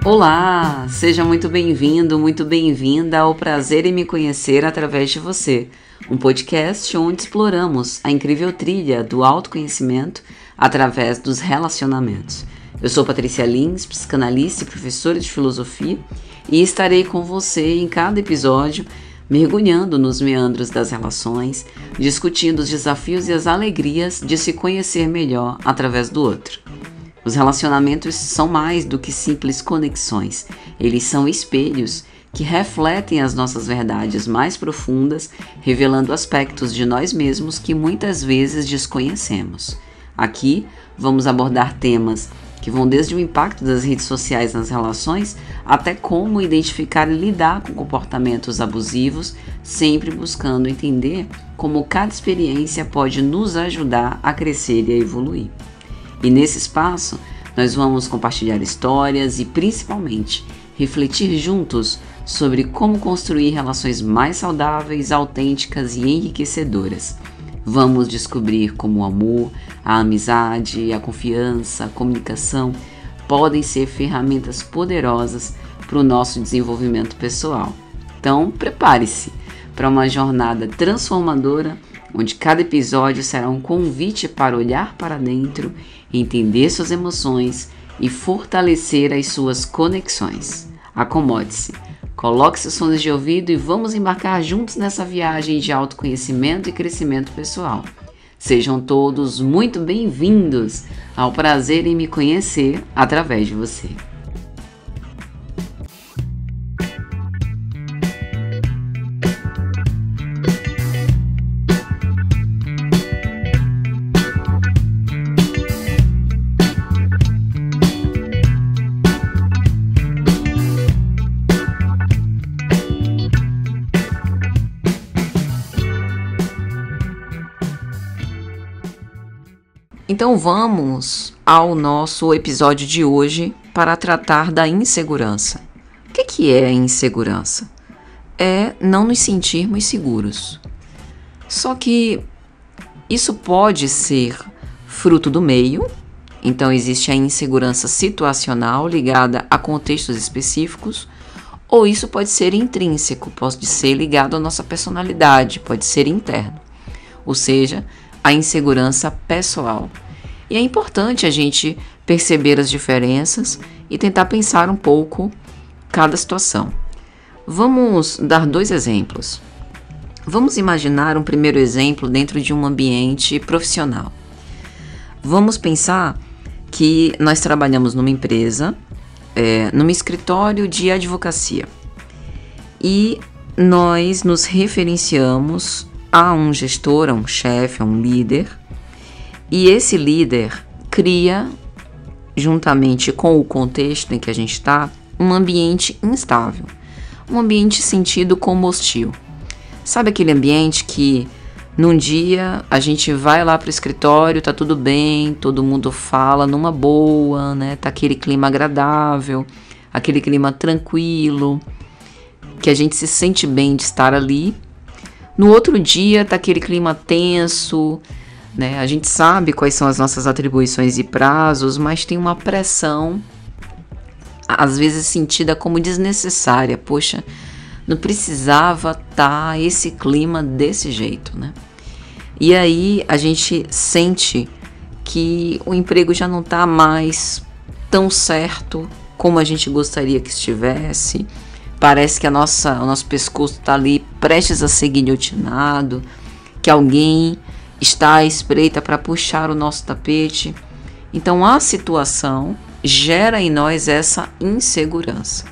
Olá, seja muito bem-vindo, muito bem-vinda ao Prazer em Me Conhecer através de você, um podcast onde exploramos a incrível trilha do autoconhecimento através dos relacionamentos. Eu sou Patrícia Lins, psicanalista e professora de filosofia, e estarei com você em cada episódio, mergulhando nos meandros das relações, discutindo os desafios e as alegrias de se conhecer melhor através do outro. Os relacionamentos são mais do que simples conexões, eles são espelhos que refletem as nossas verdades mais profundas, revelando aspectos de nós mesmos que muitas vezes desconhecemos. Aqui vamos abordar temas que vão desde o impacto das redes sociais nas relações até como identificar e lidar com comportamentos abusivos, sempre buscando entender como cada experiência pode nos ajudar a crescer e a evoluir. E nesse espaço, nós vamos compartilhar histórias e, principalmente, refletir juntos sobre como construir relações mais saudáveis, autênticas e enriquecedoras. Vamos descobrir como o amor, a amizade, a confiança, a comunicação podem ser ferramentas poderosas para o nosso desenvolvimento pessoal. Então, prepare-se para uma jornada transformadora, onde cada episódio será um convite para olhar para dentro, entender suas emoções e fortalecer as suas conexões. Acomode-se, coloque seus fones de ouvido e vamos embarcar juntos nessa viagem de autoconhecimento e crescimento pessoal. Sejam todos muito bem-vindos ao Prazer em Me Conhecer através de você. Então vamos ao nosso episódio de hoje para tratar da insegurança. O que é a insegurança? É não nos sentirmos seguros. Só que isso pode ser fruto do meio, então existe a insegurança situacional ligada a contextos específicos, ou isso pode ser intrínseco, pode ser ligado à nossa personalidade, pode ser interno, ou seja, a insegurança pessoal. E é importante a gente perceber as diferenças e tentar pensar um pouco cada situação. Vamos dar 2 exemplos. Vamos imaginar um primeiro exemplo dentro de um ambiente profissional. Vamos pensar que nós trabalhamos numa empresa, num escritório de advocacia. E nós nos referenciamos a um gestor, a um chefe, a um líder. E esse líder cria, juntamente com o contexto em que a gente está, um ambiente instável. Um ambiente sentido como hostil. Sabe aquele ambiente que num dia a gente vai lá para o escritório, tá tudo bem, todo mundo fala numa boa, né? Tá aquele clima agradável, aquele clima tranquilo, que a gente se sente bem de estar ali. No outro dia tá aquele clima tenso, né? A gente sabe quais são as nossas atribuições e prazos, mas tem uma pressão, às vezes sentida como desnecessária. Poxa, não precisava estar esse clima desse jeito, né? E aí a gente sente que o emprego já não está mais tão certo como a gente gostaria que estivesse. Parece que o nosso pescoço está ali prestes a ser guilhotinado, que alguém está à espreita para puxar o nosso tapete. Então a situação gera em nós essa insegurança.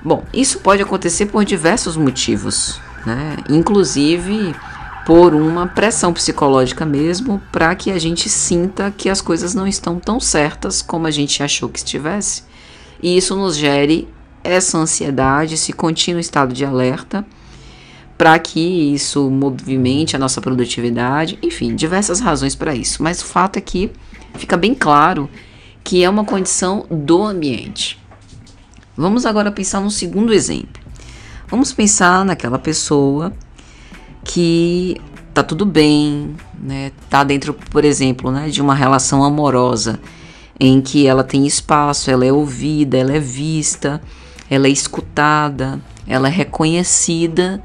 Bom, isso pode acontecer por diversos motivos, né? Inclusive por uma pressão psicológica mesmo, para que a gente sinta que as coisas não estão tão certas como a gente achou que estivesse. E isso nos gere essa ansiedade, esse contínuo estado de alerta, para que isso movimente a nossa produtividade, enfim, diversas razões para isso. Mas o fato é que fica bem claro que é uma condição do ambiente. Vamos agora pensar num segundo exemplo. Vamos pensar naquela pessoa que tá tudo bem, né? Tá dentro, por exemplo, né, de uma relação amorosa em que ela tem espaço, ela é ouvida, ela é vista, ela é escutada, ela é reconhecida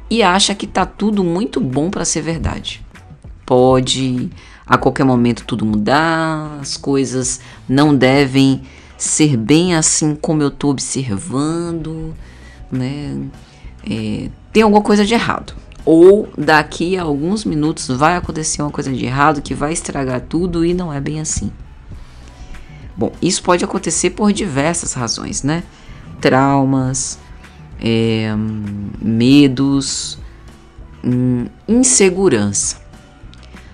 e acha que tá tudo muito bom para ser verdade. Pode a qualquer momento tudo mudar, as coisas não devem ser bem assim como eu tô observando, né? Tem alguma coisa de errado. Ou daqui a alguns minutos vai acontecer uma coisa de errado que vai estragar tudo e não é bem assim. Bom, isso pode acontecer por diversas razões, né? Traumas, medos, insegurança.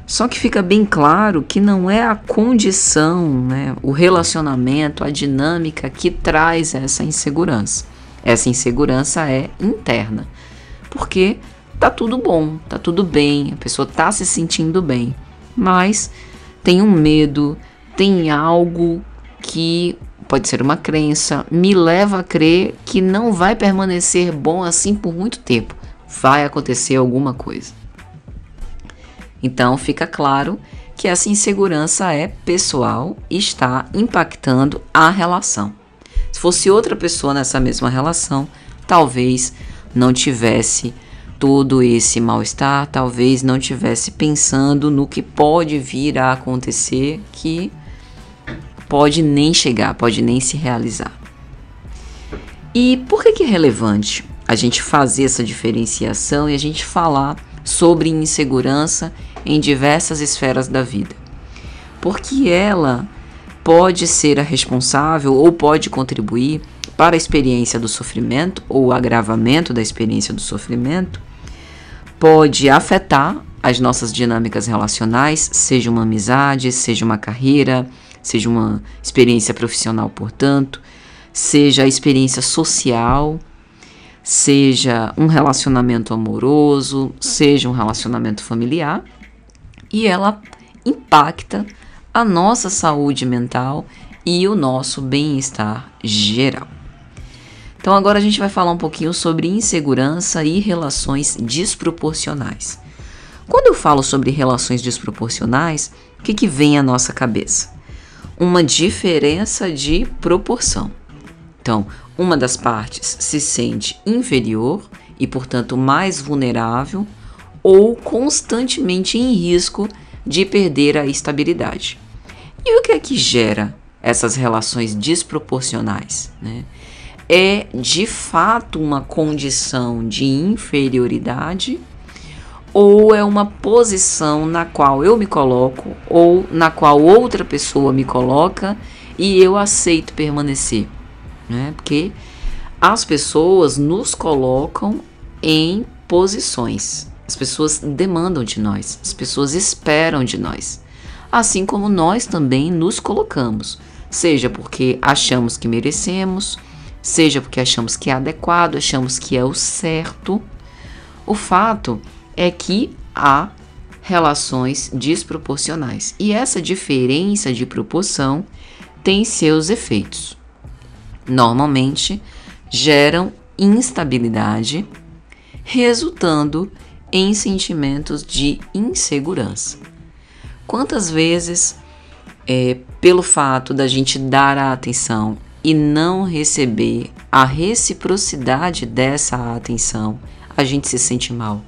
Só que fica bem claro que não é a condição, né, o relacionamento, a dinâmica que traz essa insegurança. Essa insegurança é interna, porque tá tudo bom, tá tudo bem, a pessoa tá se sentindo bem, mas tem um medo, tem algo que pode ser uma crença, me leva a crer que não vai permanecer bom assim por muito tempo, vai acontecer alguma coisa. Então fica claro que essa insegurança é pessoal e está impactando a relação. Se fosse outra pessoa nessa mesma relação, talvez não tivesse todo esse mal-estar, talvez não tivesse pensando no que pode vir a acontecer, que pode nem chegar, pode nem se realizar. E por que é relevante a gente fazer essa diferenciação e a gente falar sobre insegurança em diversas esferas da vida? Porque ela pode ser a responsável ou pode contribuir para a experiência do sofrimento ou o agravamento da experiência do sofrimento, pode afetar as nossas dinâmicas relacionais, seja uma amizade, seja uma carreira, seja uma experiência profissional, portanto, seja a experiência social, seja um relacionamento amoroso, seja um relacionamento familiar, e ela impacta a nossa saúde mental e o nosso bem-estar geral. Então agora a gente vai falar um pouquinho sobre insegurança e relações desproporcionais. Quando eu falo sobre relações desproporcionais, o que vem à nossa cabeça? Uma diferença de proporção. Então, uma das partes se sente inferior e, portanto, mais vulnerável ou constantemente em risco de perder a estabilidade. E o que é que gera essas relações desproporcionais, né? É de fato uma condição de inferioridade ou é uma posição na qual eu me coloco ou na qual outra pessoa me coloca e eu aceito permanecer, né? Porque as pessoas nos colocam em posições, as pessoas demandam de nós, as pessoas esperam de nós, assim como nós também nos colocamos, seja porque achamos que merecemos, seja porque achamos que é adequado, achamos que é o certo. O fato é que há relações desproporcionais e essa diferença de proporção tem seus efeitos. Normalmente geram instabilidade, resultando em sentimentos de insegurança. Quantas vezes, pelo fato da gente dar a atenção e não receber a reciprocidade dessa atenção, a gente se sente mal,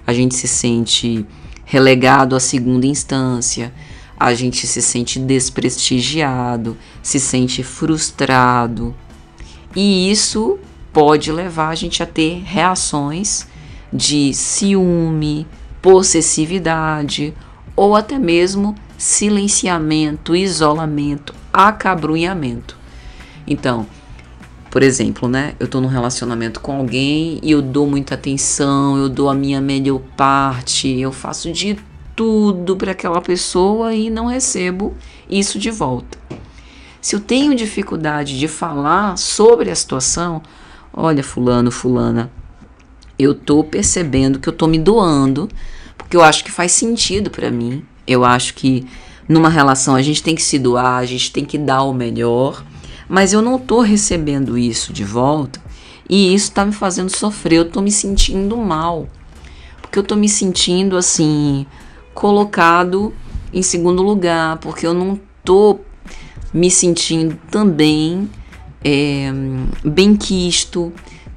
a gente se sente relegado à segunda instância, a gente se sente desprestigiado, se sente frustrado. E isso pode levar a gente a ter reações de ciúme, possessividade ou até mesmo silenciamento, isolamento, acabrunhamento. Então, por exemplo, né, eu tô num relacionamento com alguém e eu dou muita atenção, eu dou a minha melhor parte, eu faço de tudo para aquela pessoa e não recebo isso de volta. Se eu tenho dificuldade de falar sobre a situação, olha, fulano, fulana, eu tô percebendo que eu tô me doando, porque eu acho que faz sentido para mim. Eu acho que numa relação a gente tem que se doar, a gente tem que dar o melhor, mas eu não tô recebendo isso de volta e isso tá me fazendo sofrer, eu tô me sentindo mal, porque eu tô me sentindo assim, colocado em segundo lugar, porque eu não tô me sentindo também benquisto,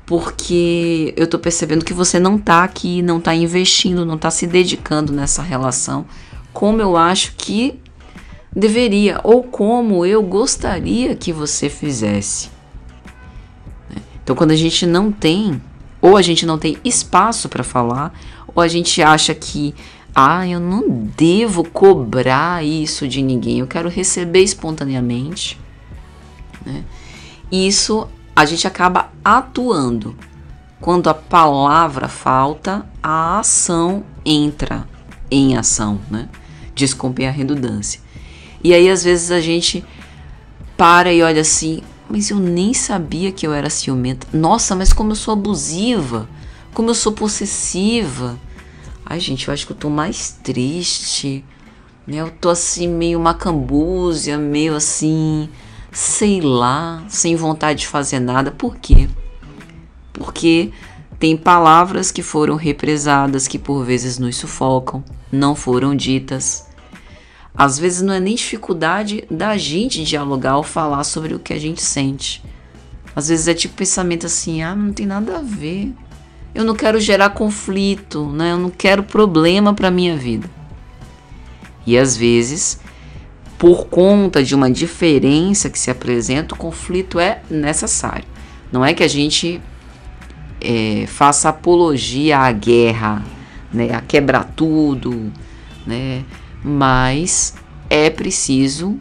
porque eu tô percebendo que você não tá aqui, não tá investindo, não tá se dedicando nessa relação como eu acho que deveria, ou como eu gostaria que você fizesse. Então, quando a gente não tem, ou a gente não tem espaço para falar, ou a gente acha que eu não devo cobrar isso de ninguém, eu quero receber espontaneamente, né? Isso a gente acaba atuando. Quando a palavra falta, a ação entra em ação, né? Desculpem a redundância. E aí, às vezes, a gente para e olha assim, mas eu nem sabia que eu era ciumenta. Nossa, mas como eu sou abusiva, como eu sou possessiva. Ai, gente, eu acho que eu tô mais triste, né? Eu tô assim, meio macambúzia, meio assim, sei lá, sem vontade de fazer nada. Por quê? Porque tem palavras que foram represadas, que por vezes nos sufocam, não foram ditas. Às vezes não é nem dificuldade da gente dialogar ou falar sobre o que a gente sente. Às vezes é tipo pensamento assim, não tem nada a ver. Eu não quero gerar conflito, né? Eu não quero problema para minha vida. E às vezes, por conta de uma diferença que se apresenta, o conflito é necessário. Não é que a gente faça apologia à guerra, né? A quebrar tudo, né? Mas é preciso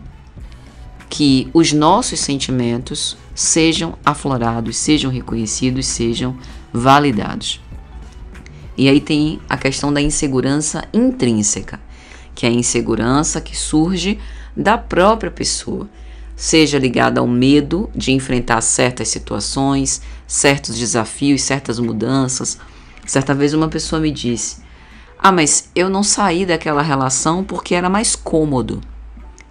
que os nossos sentimentos sejam aflorados, sejam reconhecidos, sejam validados. E aí tem a questão da insegurança intrínseca, que é a insegurança que surge da própria pessoa, seja ligada ao medo de enfrentar certas situações, certos desafios, certas mudanças. Certa vez uma pessoa me disse: mas eu não saí daquela relação porque era mais cômodo.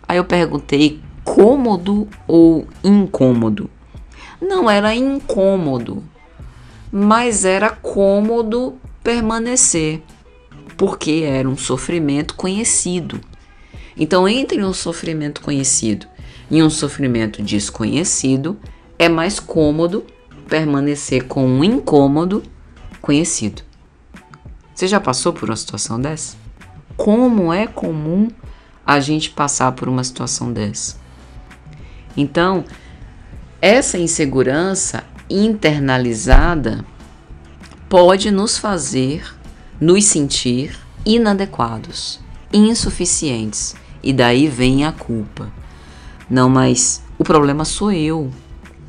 Aí eu perguntei, cômodo ou incômodo? Não, era incômodo, mas era cômodo permanecer, porque era um sofrimento conhecido. Então, entre um sofrimento conhecido e um sofrimento desconhecido, é mais cômodo permanecer com um incômodo conhecido. Você já passou por uma situação dessa? Como é comum a gente passar por uma situação dessa? Então, essa insegurança internalizada pode nos fazer nos sentir inadequados, insuficientes. E daí vem a culpa. Não, mas o problema sou eu,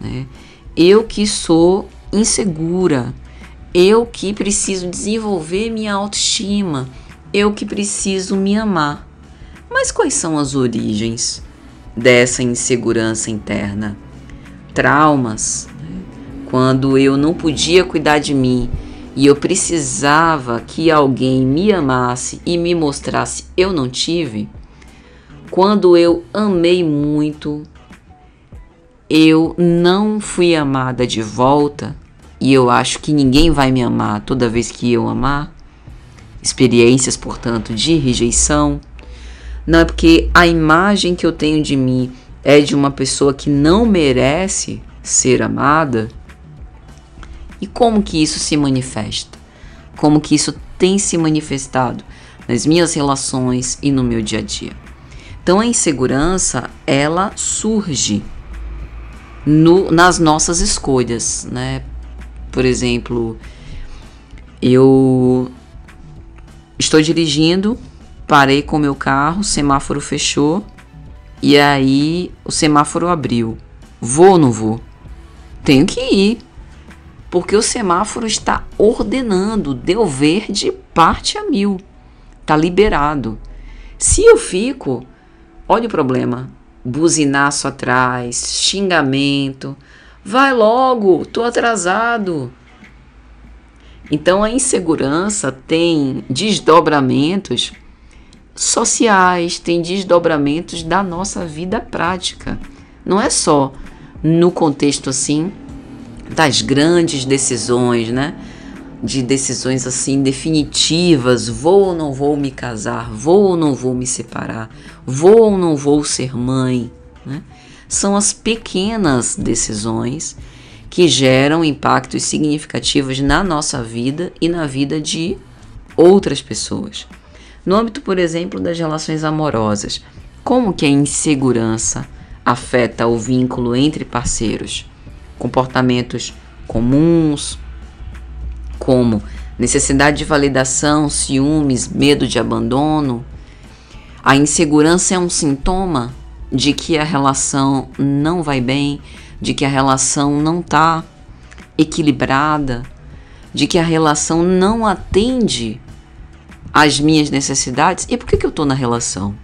né? Eu que sou insegura. Eu que preciso desenvolver minha autoestima, eu que preciso me amar. Mas quais são as origens dessa insegurança interna? Traumas, né? Quando eu não podia cuidar de mim e eu precisava que alguém me amasse e me mostrasse, eu não tive. Quando eu amei muito, eu não fui amada de volta. E eu acho que ninguém vai me amar toda vez que eu amar. Experiências, portanto, de rejeição. Não é porque a imagem que eu tenho de mim é de uma pessoa que não merece ser amada. E como que isso se manifesta? Como que isso tem se manifestado nas minhas relações e no meu dia a dia? Então, a insegurança, ela surge nas nossas escolhas, né? Por exemplo, eu estou dirigindo, parei com o meu carro, o semáforo fechou e aí o semáforo abriu. Vou ou não vou? Tenho que ir, porque o semáforo está ordenando, deu verde, parte a 1000, está liberado. Se eu fico, olha o problema, buzinaço atrás, xingamento. Vai logo, tô atrasado. Então a insegurança tem desdobramentos sociais, tem desdobramentos da nossa vida prática. Não é só no contexto assim das grandes decisões, né? De decisões assim definitivas, vou ou não vou me casar, vou ou não vou me separar, vou ou não vou ser mãe, né? são as pequenas decisões que geram impactos significativos na nossa vida e na vida de outras pessoas. No âmbito, por exemplo, das relações amorosas, como que a insegurança afeta o vínculo entre parceiros? Comportamentos comuns, como necessidade de validação, ciúmes, medo de abandono. A insegurança é um sintoma de que a relação não vai bem, de que a relação não está equilibrada, de que a relação não atende às minhas necessidades. E por que eu estou na relação?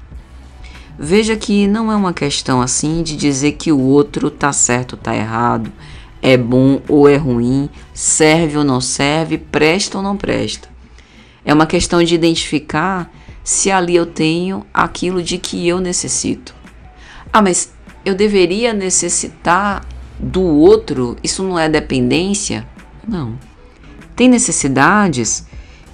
Veja que não é uma questão assim de dizer que o outro está certo ou está errado, é bom ou é ruim, serve ou não serve, presta ou não presta. É uma questão de identificar se ali eu tenho aquilo de que eu necessito. Ah, mas eu deveria necessitar do outro? Isso não é dependência? Não. Tem necessidades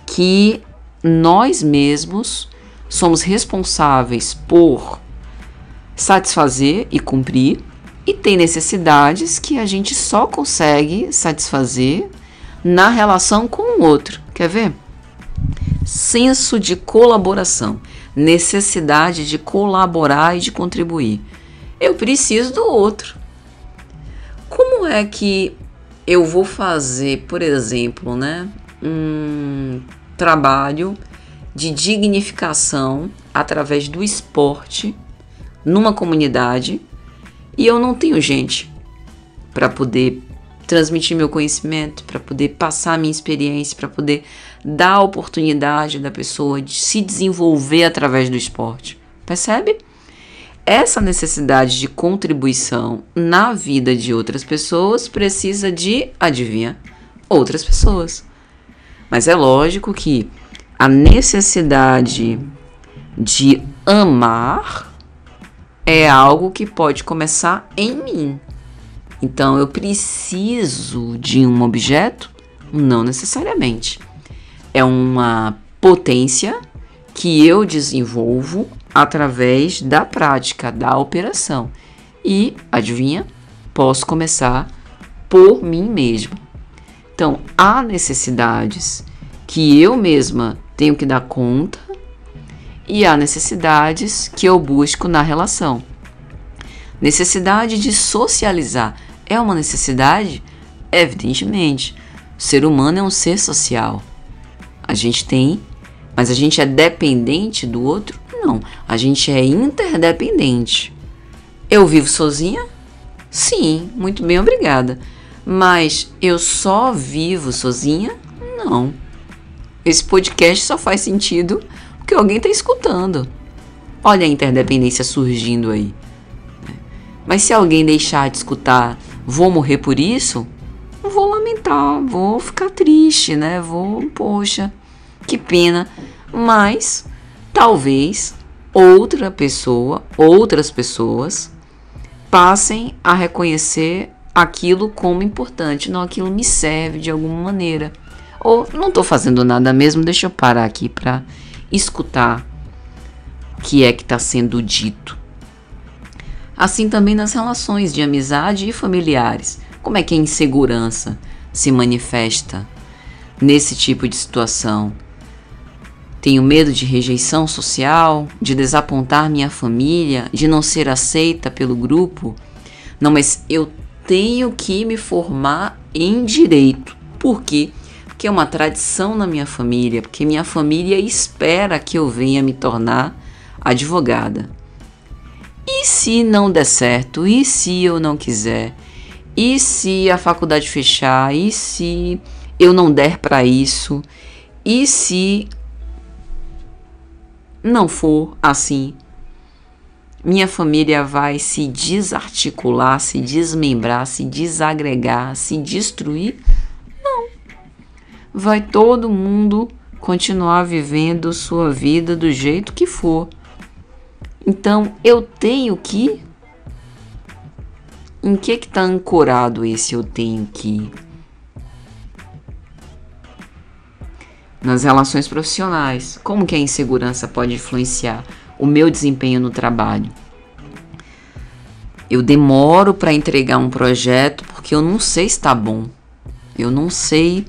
que nós mesmos somos responsáveis por satisfazer e cumprir, e tem necessidades que a gente só consegue satisfazer na relação com o outro. Quer ver? Senso de colaboração, necessidade de colaborar e de contribuir. Eu preciso do outro. Como é que eu vou fazer, por exemplo, um trabalho de dignificação através do esporte numa comunidade e eu não tenho gente para poder transmitir meu conhecimento, para poder passar minha experiência, para poder dar a oportunidade da pessoa de se desenvolver através do esporte? Percebe? Essa necessidade de contribuição na vida de outras pessoas precisa de, adivinha, outras pessoas. Mas é lógico que a necessidade de amar é algo que pode começar em mim. Então, eu preciso de um objeto? Não necessariamente. É uma potência que eu desenvolvo através da prática, da operação. E, adivinha, posso começar por mim mesma. Então, há necessidades que eu mesma tenho que dar conta e há necessidades que eu busco na relação. Necessidade de socializar é uma necessidade? Evidentemente. O ser humano é um ser social. A gente tem, mas a gente é dependente do outro? Não, a gente é interdependente. Eu vivo sozinha? Sim, muito bem, obrigada. Mas eu só vivo sozinha? Não. Esse podcast só faz sentido porque alguém está escutando. Olha a interdependência surgindo aí. Mas se alguém deixar de escutar, vou morrer por isso? Vou lamentar, vou ficar triste, né? Poxa, que pena. Mas talvez outras pessoas passem a reconhecer aquilo como importante. Não, aquilo me serve de alguma maneira. Ou não estou fazendo nada mesmo, deixa eu parar aqui para escutar o que é que está sendo dito. Assim também nas relações de amizade e familiares. Como é que a insegurança se manifesta nesse tipo de situação? Tenho medo de rejeição social, de desapontar minha família, de não ser aceita pelo grupo? Não, mas eu tenho que me formar em direito. Por quê? Porque é uma tradição na minha família, porque minha família espera que eu venha me tornar advogada. E se não der certo? E se eu não quiser? E se a faculdade fechar? E se eu não der para isso? E se não for assim? Minha família vai se desarticular, se desmembrar, se desagregar, se destruir? Não. Vai todo mundo continuar vivendo sua vida do jeito que for. Então, eu tenho que... Em que está ancorado esse eu tenho que? Nas relações profissionais. Como que a insegurança pode influenciar o meu desempenho no trabalho? Eu demoro para entregar um projeto porque eu não sei se está bom. Eu não sei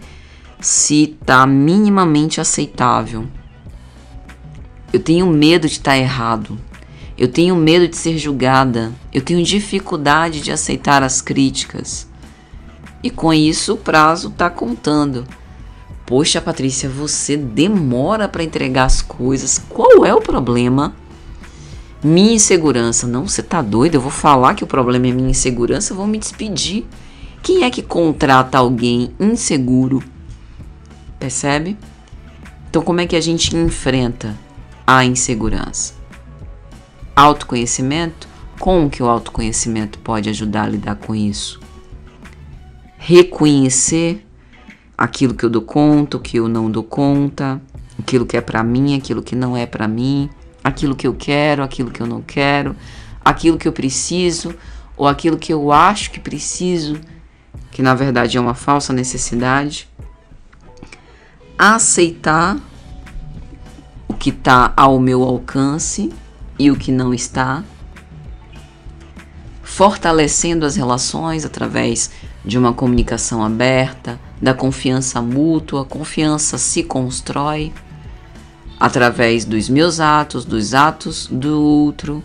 se está minimamente aceitável. Eu tenho medo de estar errado. Eu tenho medo de ser julgada. Eu tenho dificuldade de aceitar as críticas. E com isso o prazo está contando. Poxa, Patrícia, você demora para entregar as coisas. Qual é o problema? Minha insegurança. Não, você tá doido? Eu vou falar que o problema é minha insegurança, eu vou me despedir. Quem é que contrata alguém inseguro? Percebe? Então, como é que a gente enfrenta a insegurança? Autoconhecimento? Como que o autoconhecimento pode ajudar a lidar com isso? Reconhecer aquilo que eu dou conta, o que eu não dou conta, aquilo que é para mim, aquilo que não é para mim, aquilo que eu quero, aquilo que eu não quero, aquilo que eu preciso ou aquilo que eu acho que preciso, que na verdade é uma falsa necessidade. Aceitar o que está ao meu alcance e o que não está. Fortalecendo as relações através de uma comunicação aberta, da confiança mútua. A confiança se constrói através dos meus atos, dos atos do outro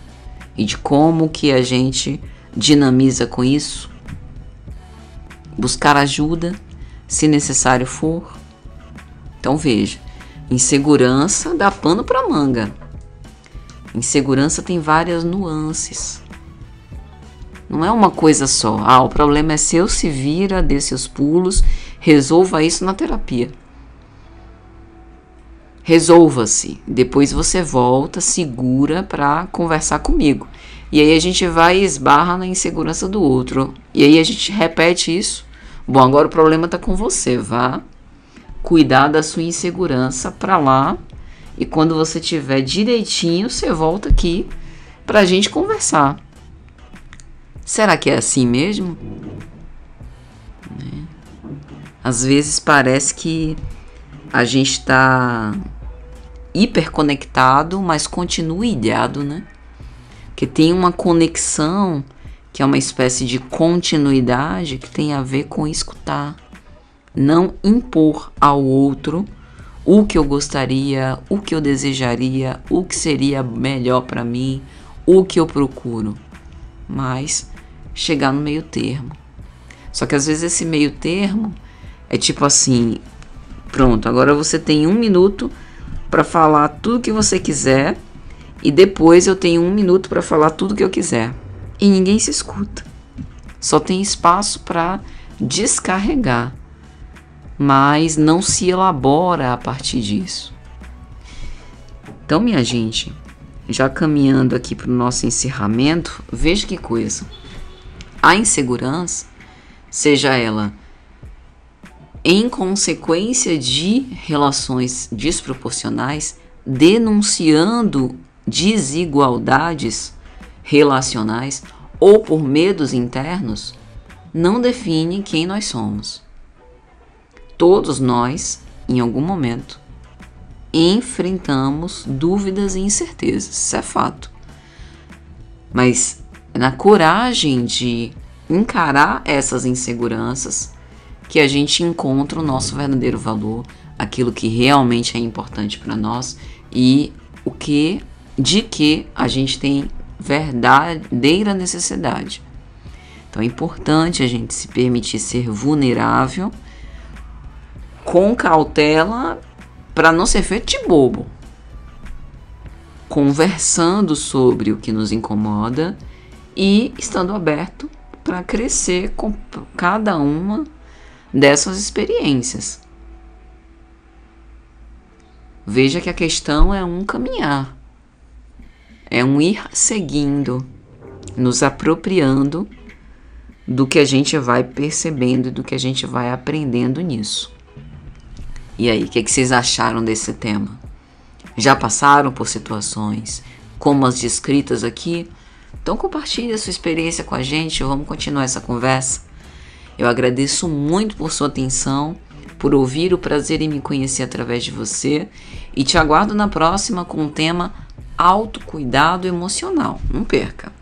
e de como que a gente dinamiza com isso. Buscar ajuda, se necessário for. Então veja, insegurança dá pano para manga. Insegurança tem várias nuances. Não é uma coisa só. O problema é seu, se vira, dê seus pulos, resolva isso na terapia. Resolva-se. Depois você volta, segura para conversar comigo. E aí a gente vai e esbarra na insegurança do outro. E aí a gente repete isso. Bom, agora o problema está com você. Vá cuidar da sua insegurança para lá. E quando você tiver direitinho, você volta aqui para a gente conversar. Será que é assim mesmo? Às vezes parece que a gente está hiperconectado, mas continua ilhado, né? Que tem uma conexão, que é uma espécie de continuidade, que tem a ver com escutar. Não impor ao outro o que eu gostaria, o que eu desejaria, o que seria melhor para mim, o que eu procuro. Mas chegar no meio termo. Só que às vezes esse meio termo é tipo assim, pronto, agora você tem 1 minuto para falar tudo que você quiser e depois eu tenho 1 minuto para falar tudo que eu quiser. E ninguém se escuta. Só tem espaço para descarregar, mas não se elabora a partir disso. Então, minha gente, já caminhando aqui para o nosso encerramento, veja que coisa. A insegurança, seja ela em consequência de relações desproporcionais, denunciando desigualdades relacionais ou por medos internos, não define quem nós somos. Todos nós, em algum momento, enfrentamos dúvidas e incertezas, isso é fato. Mas na coragem de encarar essas inseguranças que a gente encontra o nosso verdadeiro valor, aquilo que realmente é importante para nós e de que a gente tem verdadeira necessidade. Então é importante a gente se permitir ser vulnerável com cautela para não ser feito de bobo. Conversando sobre o que nos incomoda e estando aberto para crescer com cada uma dessas experiências. Veja que a questão é um caminhar, é um ir seguindo, nos apropriando do que a gente vai percebendo e do que a gente vai aprendendo nisso. E aí, o que vocês acharam desse tema? Já passaram por situações como as descritas aqui? Então compartilhe a sua experiência com a gente, vamos continuar essa conversa. Eu agradeço muito por sua atenção, por ouvir, o prazer em me conhecer através de você e te aguardo na próxima com o tema autocuidado emocional. Não perca!